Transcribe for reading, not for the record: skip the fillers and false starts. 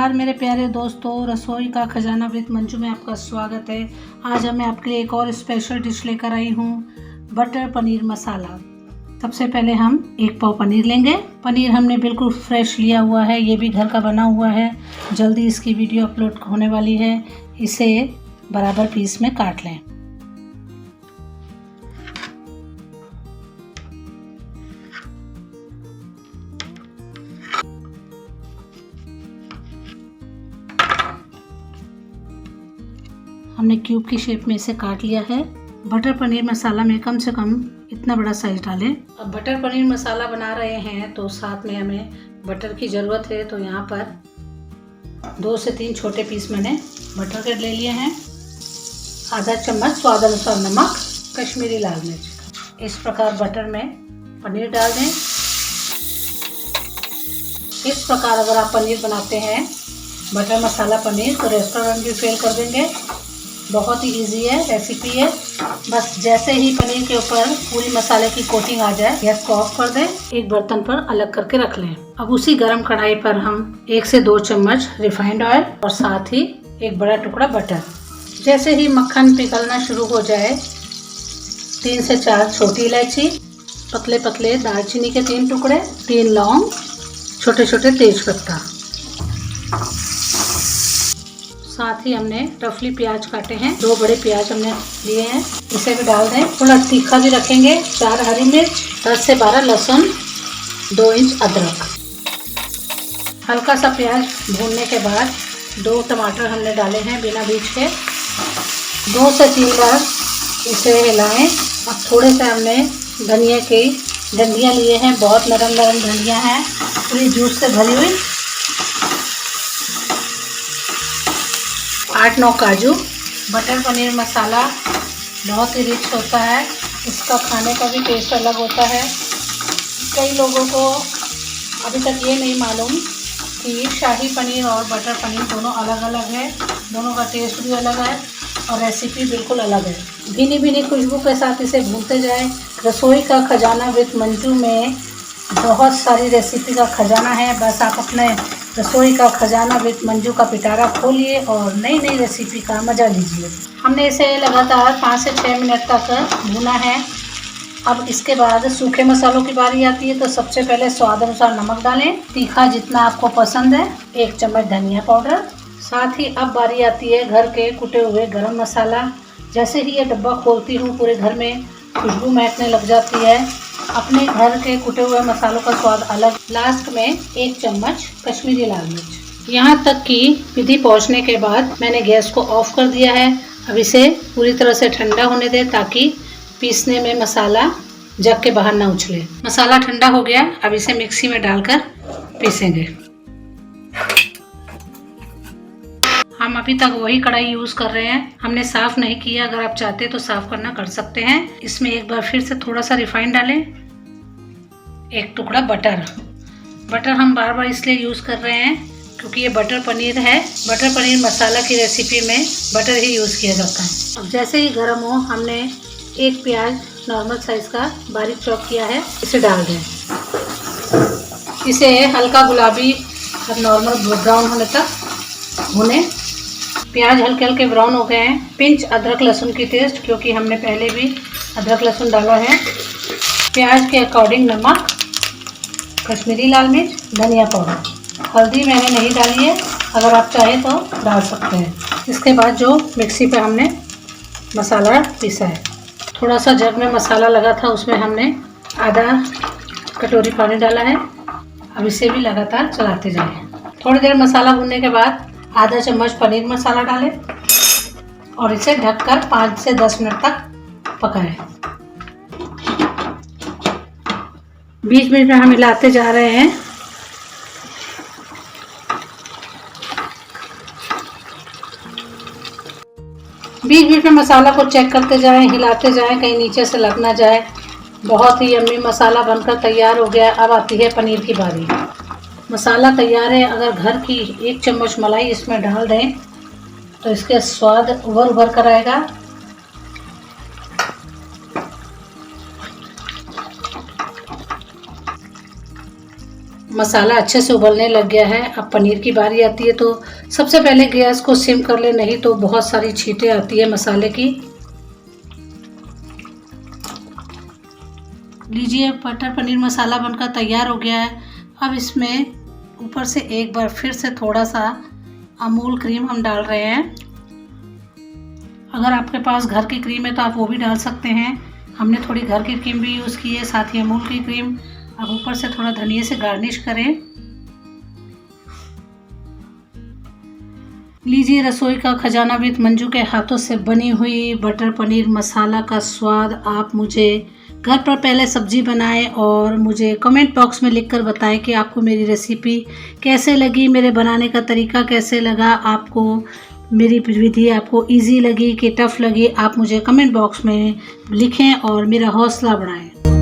नमस्कार मेरे प्यारे दोस्तों, रसोई का खजाना विद मंजू में आपका स्वागत है। आज मैं आपके लिए एक और स्पेशल डिश लेकर आई हूँ, बटर पनीर मसाला। सबसे पहले हम 1 पाव पनीर लेंगे। पनीर हमने बिल्कुल फ्रेश लिया हुआ है, ये भी घर का बना हुआ है। जल्दी इसकी वीडियो अपलोड होने वाली है। इसे बराबर पीस में काट लें। हमने क्यूब की शेप में इसे काट लिया है। बटर पनीर मसाला में कम से कम इतना बड़ा साइज डालें। अब बटर पनीर मसाला बना रहे हैं तो साथ में हमें बटर की ज़रूरत है, तो यहाँ पर 2 से 3 छोटे पीस मैंने बटर के ले लिए हैं। आधा चम्मच स्वाद अनुसार नमक, कश्मीरी लाल मिर्च। इस प्रकार बटर में पनीर डाल दें। इस प्रकार अगर आप पनीर बनाते हैं, बटर मसाला पनीर, तो रेस्टोरेंट भी फेल कर देंगे। बहुत ही इजी है, रेसिपी है। बस जैसे ही पनीर के ऊपर पूरी मसाले की कोटिंग आ जाए, गैस को ऑफ कर दें। एक बर्तन पर अलग करके रख लें। अब उसी गरम कढ़ाई पर हम 1 से 2 चम्मच रिफाइंड ऑयल और साथ ही एक बड़ा टुकड़ा बटर। जैसे ही मक्खन पिघलना शुरू हो जाए, 3 से 4 छोटी इलायची, पतले पतले दालचीनी के 3 टुकड़े, 3 लौंग, छोटे छोटे तेज पत्ता। साथ ही हमने रफली प्याज काटे हैं, 2 बड़े प्याज हमने लिए हैं, इसे भी डाल दें। थोड़ा तीखा भी रखेंगे। 4 हरी मिर्च, 10 से 12 लहसुन, 2 इंच अदरक। हल्का सा प्याज भूनने के बाद 2 टमाटर हमने डाले हैं बिना बीज के। 2 से 3 बार इसे हिलाएं। अब थोड़े से हमने धनिया की डंडियाँ लिए हैं, बहुत नरम नरम डंडियाँ हैं, पूरी जूस से भरी हुई। 8-9 काजू। बटर पनीर मसाला बहुत ही रिच होता है, इसका खाने का भी टेस्ट अलग होता है। कई लोगों को अभी तक ये नहीं मालूम कि शाही पनीर और बटर पनीर दोनों अलग अलग है। दोनों का टेस्ट भी अलग है और रेसिपी बिल्कुल अलग है। भीनी भीनी खुशबू के साथ इसे भूनते जाएं। रसोई का खजाना विद मंजू में बहुत सारी रेसिपी का खजाना है। बस आप अपने रसोई का खजाना विद मंजू का पिटारा खोलिए और नई नई रेसिपी का मज़ा लीजिए। हमने इसे लगातार 5 से 6 मिनट तक भुना है। अब इसके बाद सूखे मसालों की बारी आती है, तो सबसे पहले स्वाद अनुसार नमक डालें, तीखा जितना आपको पसंद है, 1 चम्मच धनिया पाउडर। साथ ही अब बारी आती है घर के कुटे हुए गरम मसाला। जैसे ही ये डब्बा खोलती हूँ, पूरे घर में खुशबू महकने लग जाती है। अपने घर के कुटे हुए मसालों का स्वाद अलग। लास्ट में 1 चम्मच कश्मीरी लाल मिर्च। यहाँ तक कि विधि पहुँचने के बाद मैंने गैस को ऑफ कर दिया है। अब इसे पूरी तरह से ठंडा होने दें ताकि पीसने में मसाला जग के बाहर ना उछले। मसाला ठंडा हो गया, अब इसे मिक्सी में डालकर पीसेंगे। हम अभी तक वही कढ़ाई यूज़ कर रहे हैं, हमने साफ़ नहीं किया। अगर आप चाहते तो साफ़ करना कर सकते हैं। इसमें एक बार फिर से थोड़ा सा रिफाइंड डालें, 1 टुकड़ा बटर। बटर हम बार बार इसलिए यूज़ कर रहे हैं क्योंकि ये बटर पनीर है। बटर पनीर मसाला की रेसिपी में बटर ही यूज़ किया जाता है। अब जैसे ही गर्म हो, हमने 1 प्याज नॉर्मल साइज़ का बारीक चॉप किया है, इसे डाल दें। इसे हल्का गुलाबी और नॉर्मल ब्राउन होने तक भुनें। प्याज हल्के हल्के ब्राउन हो गए हैं। पिंच अदरक लहसुन की पेस्ट, क्योंकि हमने पहले भी अदरक लहसुन डाला है। प्याज के अकॉर्डिंग नमक, कश्मीरी लाल मिर्च, धनिया पाउडर। हल्दी मैंने नहीं डाली है, अगर आप चाहें तो डाल सकते हैं। इसके बाद जो मिक्सी पे हमने मसाला पीसा है, थोड़ा सा जग में मसाला लगा था, उसमें हमने आधा कटोरी पानी डाला है। अब इसे भी लगातार चलाते जाएं। थोड़ी देर मसाला भुनने के बाद आधा चम्मच पनीर मसाला डालें और इसे ढककर 5 से 10 मिनट तक पकाएं। बीच बीच में हम हिलाते जा रहे हैं। बीच बीच में मसाला को चेक करते जाएं, हिलाते जाएं, कहीं नीचे से लग ना जाए। बहुत ही यम्मी मसाला बनकर तैयार हो गया। अब आती है पनीर की बारी। मसाला तैयार है। अगर घर की 1 चम्मच मलाई इसमें डाल दें तो इसके स्वाद उभर उभर कर आएगा। मसाला अच्छे से उबलने लग गया है। अब पनीर की बारी आती है, तो सबसे पहले गैस को सिम कर ले, नहीं तो बहुत सारी छींटें आती है मसाले की। लीजिए, बटर पनीर मसाला बनकर तैयार हो गया है। अब इसमें ऊपर से एक बार फिर से थोड़ा सा अमूल क्रीम हम डाल रहे हैं। अगर आपके पास घर की क्रीम है तो आप वो भी डाल सकते हैं। हमने थोड़ी घर की क्रीम भी यूज़ की है, साथ ही अमूल की क्रीम। अब ऊपर से थोड़ा धनिया से गार्निश करें। लीजिए, रसोई का खजाना विद मंजू के हाथों से बनी हुई बटर पनीर मसाला का स्वाद। आप मुझे घर पर पहले सब्जी बनाएं और मुझे कमेंट बॉक्स में लिखकर बताएं कि आपको मेरी रेसिपी कैसे लगी, मेरे बनाने का तरीका कैसे लगा, आपको मेरी विधि आपको इजी लगी कि टफ़ लगी। आप मुझे कमेंट बॉक्स में लिखें और मेरा हौसला बढ़ाएं।